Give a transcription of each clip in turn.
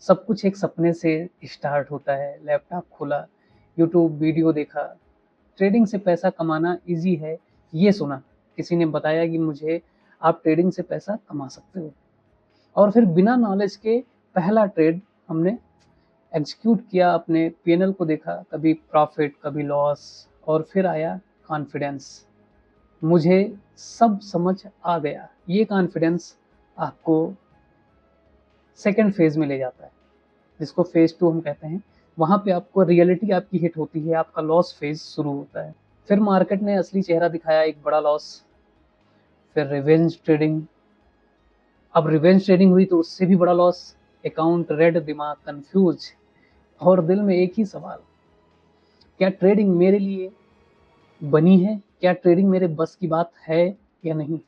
सब कुछ एक सपने से स्टार्ट होता है। लैपटॉप खोला, यूट्यूब वीडियो देखा, ट्रेडिंग से पैसा कमाना ईज़ी है, ये सुना। किसी ने बताया कि मुझे आप ट्रेडिंग से पैसा कमा सकते हो, और फिर बिना नॉलेज के पहला ट्रेड हमने एग्जीक्यूट किया, अपने पीएनएल को देखा, कभी प्रॉफिट कभी लॉस, और फिर आया कॉन्फिडेंस। मुझे सब समझ आ गया। ये कॉन्फिडेंस आपको सेकंड फेज में ले जाता है, जिसको फेज 2 हम कहते हैं। वहाँ पे आपको रियलिटी आपकी हिट होती है, आपका लॉस फेज शुरू होता है। फिर मार्केट ने असली चेहरा दिखाया, एक बड़ा लॉस। फिर रिवेंज ट्रेडिंग। अब रिवेंज ट्रेडिंग हुई तो उससे भी बड़ा लॉस। अकाउंट रेड, दिमाग कंफ्यूज, और दिल में एक ही सवाल, क्या ट्रेडिंग मेरे लिए बनी है? क्या ट्रेडिंग मेरे बस की बात है या नहीं?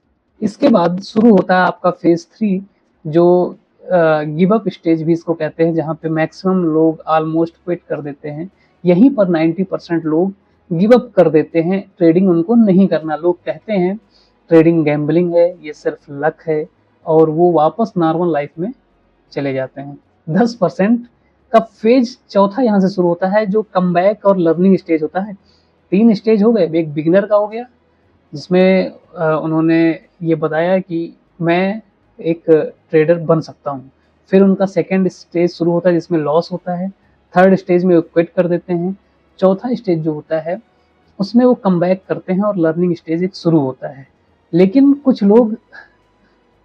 इसके बाद शुरू होता है आपका फेज 3, जो गिव अप स्टेज भी इसको कहते हैं, जहाँ पे मैक्सिमम लोग ऑलमोस्ट क्विट कर देते हैं। यहीं पर 90% लोग गिव अप कर देते हैं, ट्रेडिंग उनको नहीं करना। लोग कहते हैं ट्रेडिंग गैम्बलिंग है, ये सिर्फ लक है, और वो वापस नॉर्मल लाइफ में चले जाते हैं। 10% का फेज चौथा यहाँ से शुरू होता है, जो कमबैक और लर्निंग स्टेज होता है। 3 स्टेज हो गए। एक बिगिनर का हो गया, जिसमें उन्होंने ये बताया कि मैं एक ट्रेडर बन सकता हूँ। फिर उनका सेकंड स्टेज शुरू होता है, जिसमें लॉस होता है। थर्ड स्टेज में वो क्विट कर देते हैं। चौथा स्टेज जो होता है, उसमें वो कमबैक करते हैं, और लर्निंग स्टेज एक शुरू होता है। लेकिन कुछ लोग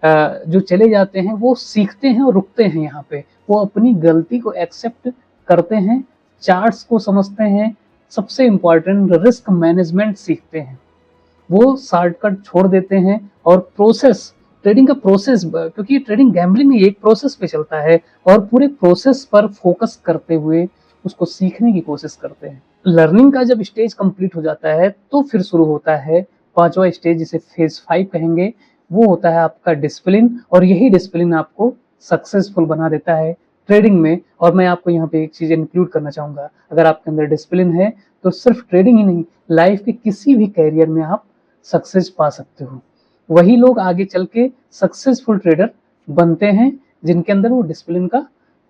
जो चले जाते हैं, वो सीखते हैं और रुकते हैं यहाँ पे। वो अपनी गलती को एक्सेप्ट करते हैं, चार्ट्स को समझते हैं, सबसे इम्पॉर्टेंट रिस्क मैनेजमेंट सीखते हैं। वो शॉर्टकट छोड़ देते हैं, और प्रोसेस, ट्रेडिंग का प्रोसेस, क्योंकि ट्रेडिंग गैम्बलिंग में एक प्रोसेस पे चलता है, और पूरे प्रोसेस पर फोकस करते हुए उसको सीखने की कोशिश करते हैं। लर्निंग का जब स्टेज कंप्लीट हो जाता है, तो फिर शुरू होता है 5वां स्टेज, जिसे फेज 5 कहेंगे। वो होता है आपका डिसिप्लिन, और यही डिसिप्लिन आपको सक्सेसफुल बना देता है ट्रेडिंग में। और मैं आपको यहाँ पे एक चीज इंक्लूड करना चाहूंगा, अगर आपके अंदर डिसिप्लिन है तो सिर्फ ट्रेडिंग ही नहीं, लाइफ के किसी भी कैरियर में आप सक्सेस पा सकते हो। वही लोग आगे चल के सक्सेसफुल ट्रेडर बनते हैं, जिनके अंदर वो डिसिप्लिन का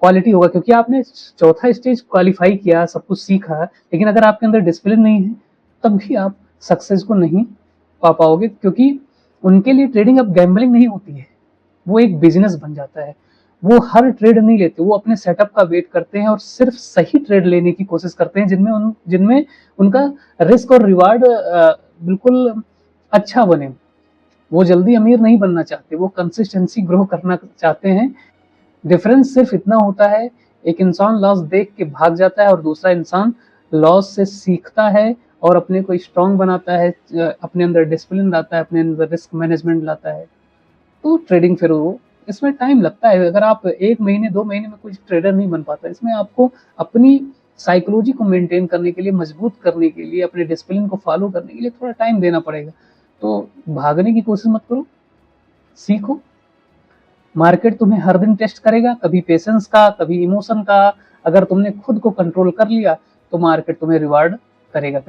क्वालिटी होगा। क्योंकि आपने चौथा स्टेज क्वालिफाई किया, सब कुछ सीखा, लेकिन अगर आपके अंदर डिसिप्लिन नहीं है, तब भी आप सक्सेस को नहीं पा पाओगे। क्योंकि उनके लिए ट्रेडिंग अब गैम्बलिंग नहीं होती है, वो एक बिजनेस बन जाता है। वो हर ट्रेड नहीं लेते, वो अपने सेटअप का वेट करते हैं, और सिर्फ सही ट्रेड लेने की कोशिश करते हैं, जिनमें उनका रिस्क और रिवार्ड बिल्कुल अच्छा बने। वो जल्दी अमीर नहीं बनना चाहते, वो कंसिस्टेंसी ग्रो करना चाहते हैं। डिफरेंस सिर्फ इतना होता है, एक इंसान लॉस देख के भाग जाता है, और दूसरा इंसान लॉस से सीखता है और अपने को स्ट्रांग बनाता है, अपने अंदर डिसिप्लिन लाता है, अपने अंदर रिस्क मैनेजमेंट लाता है। तो ट्रेडिंग फिर वो, इसमें टाइम लगता है। अगर आप 1 महीने 2 महीने में कोई ट्रेडर नहीं बन पाता। इसमें आपको अपनी साइकोलॉजी को मेंटेन करने के लिए, मजबूत करने के लिए, अपने डिसिप्लिन को फॉलो करने के लिए थोड़ा टाइम देना पड़ेगा। तो भागने की कोशिश मत करो, सीखो। मार्केट तुम्हें हर दिन टेस्ट करेगा, कभी पेशेंस का, कभी इमोशन का। अगर तुमने खुद को कंट्रोल कर लिया, तो मार्केट तुम्हें रिवार्ड करेगा।